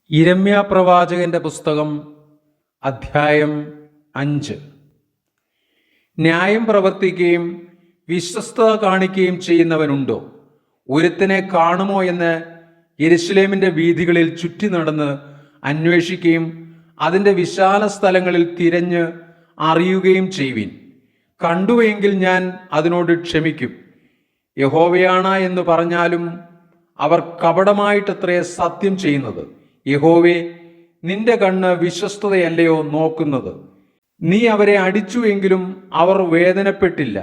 യിരെമ്യാ പ്രവാചകന്റെ പുസ്തകം അധ്യായം 5. ന്യായം പ്രവർത്തിക്കുകയും വിശ്വസ്തത കാണിക്കുകയും ചെയ്യുന്നവനുണ്ടോ? ഒരുത്തനെ കാണുമോ എന്ന് യെരൂശലേമിന്റെ വീഥികളിൽ ചുറ്റി നടന്ന് അന്വേഷിക്കുകയും അതിൻ്റെ വിശാല സ്ഥലങ്ങളിൽ തിരഞ്ഞ് അറിയുകയും ചെയ്യുവിൻ. കണ്ടുവെങ്കിൽ ഞാൻ അതിനോട് ക്ഷമിക്കും. യഹോവയാണ് എന്ന് പറഞ്ഞാലും അവർ കപടമായിട്ടത്രേ സത്യം ചെയ്യുന്നത്. യഹോവേ, നിന്റെ കണ്ണ് വിശ്വസ്തതയല്ലയോ നോക്കുന്നത്? നീ അവരെ അടിച്ചു എങ്കിലും അവർ വേദനപ്പെട്ടില്ല.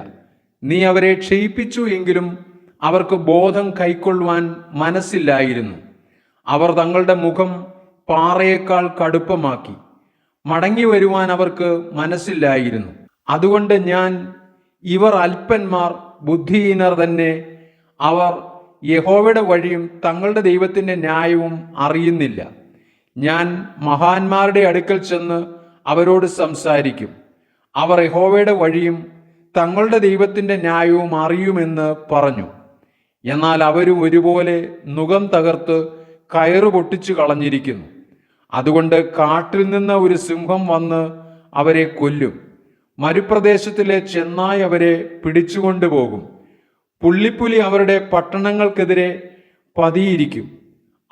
നീ അവരെ ക്ഷയിപ്പിച്ചു എങ്കിലും അവർക്ക് ബോധം കൈക്കൊള്ളുവാൻ മനസ്സില്ലായിരുന്നു. അവർ തങ്ങളുടെ മുഖം പാറയേക്കാൾ കടുപ്പമാക്കി. മടങ്ങി വരുവാൻ അവർക്ക് മനസ്സില്ലായിരുന്നു. അതുകൊണ്ട് ഞാൻ, ഇവർ അല്പന്മാർ, ബുദ്ധിഹീനർ തന്നെ. അവർ യഹോവയുടെ വഴിയും തങ്ങളുടെ ദൈവത്തിൻ്റെ ന്യായവും അറിയുന്നില്ല. ഞാൻ മഹാന്മാരുടെ അടുക്കൽ ചെന്ന് അവരോട് സംസാരിക്കും. അവർ യഹോവയുടെ വഴിയും തങ്ങളുടെ ദൈവത്തിൻ്റെ ന്യായവും അറിയുമെന്ന് പറഞ്ഞു. എന്നാൽ അവരും ഒരുപോലെ നുകം തകർത്ത് കയറ് പൊട്ടിച്ചു കളഞ്ഞിരിക്കുന്നു. അതുകൊണ്ട് കാട്ടിൽ നിന്ന് ഒരു സിംഹം വന്ന് അവരെ കൊല്ലും. മരുപ്രദേശത്തിലെ ചെന്നായ് അവരെ പിടിച്ചുകൊണ്ടുപോകും. പുള്ളിപ്പുലി അവരുടെ പട്ടണങ്ങൾക്കെതിരെ പതിയിരിക്കും.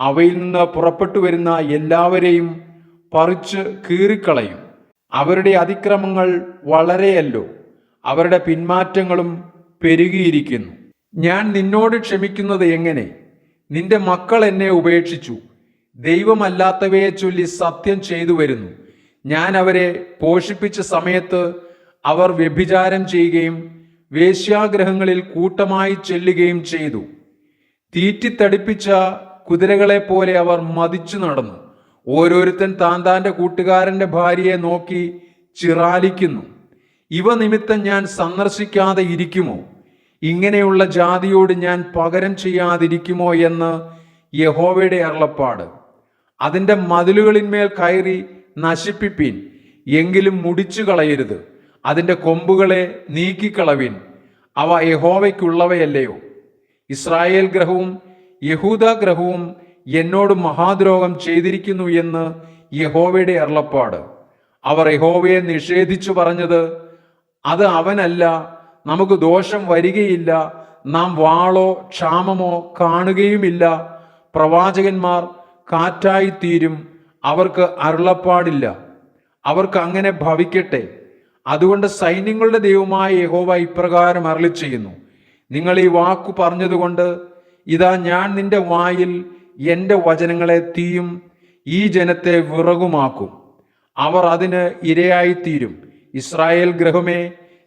അവയിൽ നിന്ന് പുറപ്പെട്ടു വരുന്ന എല്ലാവരെയും പറിച്ച് കീറിക്കളയും. അവരുടെ അതിക്രമങ്ങൾ വളരെയല്ലോ, അവരുടെ പിന്മാറ്റങ്ങളും പെരുകിയിരിക്കുന്നു. ഞാൻ നിന്നോട് ക്ഷമിക്കുന്നത് എങ്ങനെ? നിന്റെ മക്കൾ എന്നെ ഉപേക്ഷിച്ചു. ദൈവമല്ലാത്തവയെ ചൊല്ലി സത്യം ചെയ്തു വരുന്നു. ഞാൻ അവരെ പോഷിപ്പിച്ച സമയത്ത് അവർ വ്യഭിചാരം ചെയ്യുകയും വേശ്യാഗ്രഹങ്ങളിൽ കൂട്ടമായി ചെല്ലുകയും ചെയ്തു. തീറ്റിത്തടിപ്പിച്ച കുതിരകളെ പോലെ അവർ മതിച്ചു നടന്നു. ഓരോരുത്തൻ താൻ്റെ കൂട്ടുകാരന്റെ ഭാര്യയെ നോക്കി ചിറാലിക്കുന്നു. ഇവ നിമിത്തം ഞാൻ സന്ദർശിക്കാതെ ഇരിക്കുമോ? ഇങ്ങനെയുള്ള ജാതിയോട് ഞാൻ പകരം ചെയ്യാതിരിക്കുമോ എന്ന് യഹോവയുടെ അരുളപ്പാട്. അതിൻ്റെ മതിലുകളിന്മേൽ കയറി നശിപ്പിപ്പീൻ, എങ്കിലും മുടിച്ചു കളയരുത്. അതിൻ്റെ കൊമ്പുകളെ നീക്കിക്കളവിൻ, അവ യഹോവയ്ക്കുള്ളവയല്ലയോ? ഇസ്രായേൽ ഗ്രഹവും യഹൂദ ഗ്രഹവും എന്നോട് മഹാദ്രോഹം ചെയ്തിരിക്കുന്നു എന്ന് യഹോവയുടെ അരുളപ്പാട്. അവർ യഹോവയെ നിഷേധിച്ചു പറഞ്ഞത്, അത് അവനല്ല, നമുക്ക് ദോഷം വരികയില്ല, നാം വാളോ ക്ഷാമമോ കാണുകയുമില്ല. പ്രവാചകന്മാർ കാറ്റായിത്തീരും, അവർക്ക് അരുളപ്പാടില്ല. അവർക്ക് അങ്ങനെ ഭവിക്കട്ടെ. അതുകൊണ്ട് സൈന്യങ്ങളുടെ ദൈവമായ യഹോവ ഇപ്രകാരം അരുളിച്ചെയ്യുന്നു: നിങ്ങൾ ഈ വാക്കു പറഞ്ഞതുകൊണ്ട് ഇതാ ഞാൻ നിന്റെ വായിൽ എൻ്റെ വചനങ്ങളെ തീയും ഈ ജനത്തെ വിറകുമാക്കും. അവർ അതിന് ഇരയായിത്തീരും. ഇസ്രായേൽ ഗൃഹമേ,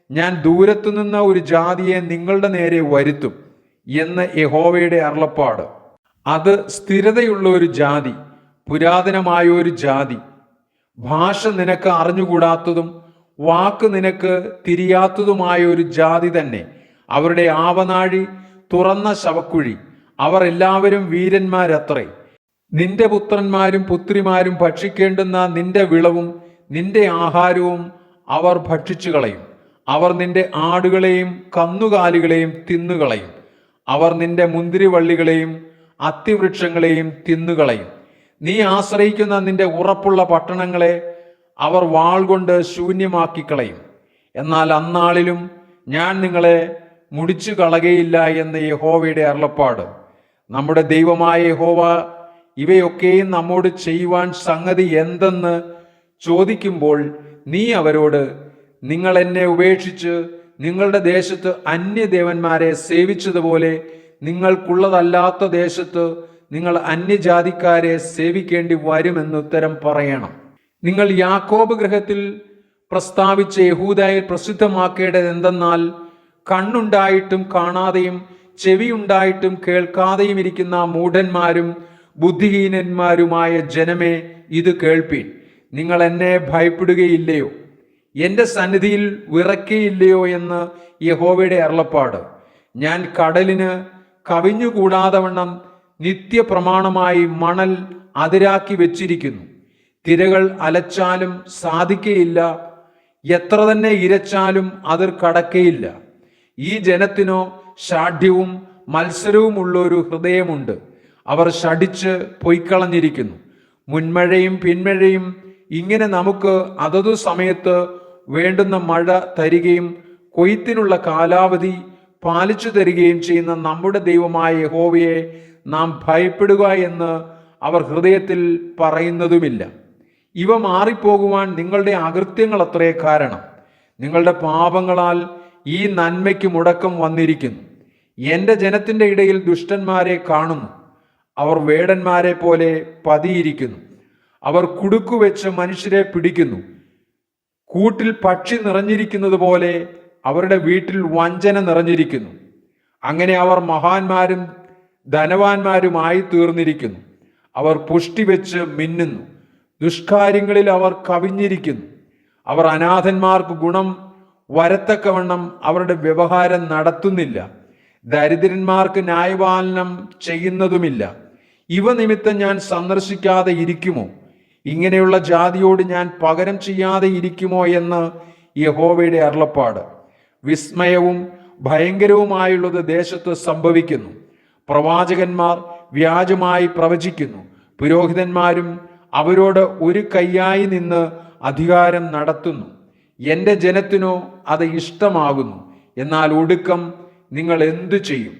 ഞാൻ ദൂരത്തുനിന്ന് ഒരു ജാതിയെ നിങ്ങളുടെ നേരെ വരുത്തും എന്ന് യഹോവയുടെ അരുളപ്പാട്. അത് സ്ഥിരതയുള്ള ഒരു ജാതി, പുരാതനമായ ഒരു ജാതി. ഭാഷ നിനക്ക് അറിഞ്ഞുകൂടാത്തതും വാക്ക് നിനക്ക് തിരിയാത്തതുമായ ഒരു ജാതി തന്നെ. അവരുടെ ആവനാഴി തുറന്ന ശവക്കുഴി. അവർ എല്ലാവരും വീരന്മാരത്രേ. നിന്റെ പുത്രന്മാരും പുത്രിമാരും ഭക്ഷിക്കേണ്ടുന്ന നിന്റെ വിളവും നിന്റെ ആഹാരവും അവർ ഭക്ഷിച്ചു കളയും. അവർ നിന്റെ ആടുകളെയും കന്നുകാലികളെയും തിന്നുകളയും. അവർ നിന്റെ മുന്തിരിവള്ളികളെയും അത്തിവൃക്ഷങ്ങളെയും തിന്നുകളയും. നീ ആശ്രയിക്കുന്ന നിന്റെ ഉറപ്പുള്ള പട്ടണങ്ങളെ അവർ വാൾ കൊണ്ട് ശൂന്യമാക്കി കളയും. എന്നാൽ അന്നാളിലും ഞാൻ നിങ്ങളെ മുടിച്ചു കളകയില്ല എന്ന് യഹോവയുടെ അരുളപ്പാട്. നമ്മുടെ ദൈവമായ യഹോവ ഇവയൊക്കെയും നമ്മോട് ചെയ്യുവാൻ സംഗതി എന്തെന്ന് ചോദിക്കുമ്പോൾ നീ അവരോട്, നിങ്ങൾ എന്നെ ഉപേക്ഷിച്ച് നിങ്ങളുടെ ദേശത്ത് അന്യദേവന്മാരെ സേവിച്ചതുപോലെ നിങ്ങൾക്കുള്ളതല്ലാത്ത ദേശത്ത് നിങ്ങൾ അന്യജാതിക്കാരെ സേവിക്കേണ്ടി വരുമെന്ന് ഉത്തരം പറയണം. നിങ്ങൾ യാക്കോബ് ഗൃഹത്തിൽ പ്രസ്താവിച്ച യഹൂദയിൽ പ്രസിദ്ധമാക്കേണ്ടത് എന്തെന്നാൽ, കണ്ണുണ്ടായിട്ടും കാണാതെയും ചെവിയുണ്ടായിട്ടും കേൾക്കാതെയും ഇരിക്കുന്ന മൂഢന്മാരും ബുദ്ധിഹീനന്മാരുമായ ജനമേ, ഇത് കേൾപ്പീൻ. നിങ്ങൾ എന്നെ ഭയപ്പെടുകയില്ലയോ? എൻ്റെ സന്നിധിയിൽ വിറയ്ക്കയില്ലയോ എന്ന് യഹോവയുടെ അരുളപ്പാട്. ഞാൻ കടലിന് കവിഞ്ഞുകൂടാതെ വണ്ണം നിത്യപ്രമാണമായി മണൽ അതിരാക്കി വെച്ചിരിക്കുന്നു. തിരകൾ അലച്ചാലും സാധിക്കയില്ല, എത്ര തന്നെ ഇരച്ചാലും അതിർ കടക്കയില്ല. ഈ ജനത്തിനോ ഷാഢ്യവും മത്സരവുമുള്ള ഒരു ഹൃദയമുണ്ട്. അവർ ശഠിച്ച് പൊയ്ക്കളഞ്ഞിരിക്കുന്നു. മുൻമഴയും പിന്മഴയും ഇങ്ങനെ നമുക്ക് അതതു സമയത്ത് വേണ്ടുന്ന മഴ തരികയും കൊയ്ത്തിനുള്ള കാലാവധി പാലിച്ചു തരികയും ചെയ്യുന്ന നമ്മുടെ ദൈവമായ യഹോവയെ നാം ഭയപ്പെടുക എന്ന് അവർ ഹൃദയത്തിൽ പറയുന്നതുമില്ല. ഇവ മാറിപ്പോകുവാൻ നിങ്ങളുടെ അകൃത്യങ്ങൾ അത്രേ കാരണം. നിങ്ങളുടെ പാപങ്ങളാൽ ഈ നന്മയ്ക്ക് മുടക്കം വന്നിരിക്കുന്നു. എൻ്റെ ജനത്തിൻ്റെ ഇടയിൽ ദുഷ്ടന്മാരെ കാണുന്നു. അവർ വേടന്മാരെ പോലെ പതിയിരിക്കുന്നു. അവർ കുടുക്കുവെച്ച് മനുഷ്യരെ പിടിക്കുന്നു. കൂട്ടിൽ പക്ഷി നിറഞ്ഞിരിക്കുന്നത് പോലെ അവരുടെ വീട്ടിൽ വഞ്ചന നിറഞ്ഞിരിക്കുന്നു. അങ്ങനെ അവർ മഹാന്മാരും ധനവാന്മാരുമായി തീർന്നിരിക്കുന്നു. അവർ പുഷ്ടി വെച്ച് മിന്നുന്നു. ദുഷ്കാര്യങ്ങളിൽ അവർ കവിഞ്ഞിരിക്കുന്നു. അവർ അനാഥന്മാർക്ക് ഗുണം വരത്തക്കവണ്ണം അവരുടെ വ്യവഹാരം നടത്തുന്നില്ല. ദരിദ്രന്മാർക്ക് ന്യായപാലനം ചെയ്യുന്നതുമില്ല. ഇവ നിമിത്തം ഞാൻ സന്ദർശിക്കാതെ ഇരിക്കുമോ? ഇങ്ങനെയുള്ള ജാതിയോട് ഞാൻ പകരം ചെയ്യാതെ ഇരിക്കുമോ എന്ന് യഹോവയുടെ അരുളപ്പാട്. വിസ്മയവും ഭയങ്കരവുമായുള്ളത് ദേശത്ത് സംഭവിക്കുന്നു. പ്രവാചകന്മാർ വ്യാജമായി പ്രവചിക്കുന്നു. പുരോഹിതന്മാരും അവരോട് ഒരു കൈയായി നിന്ന് അധികാരം നടത്തുന്നു. എൻ്റെ ജനത്തിനോ അത് ഇഷ്ടമാകുന്നു. എന്നാൽ ഒടുക്കം നിങ്ങൾ എന്തു ചെയ്യും?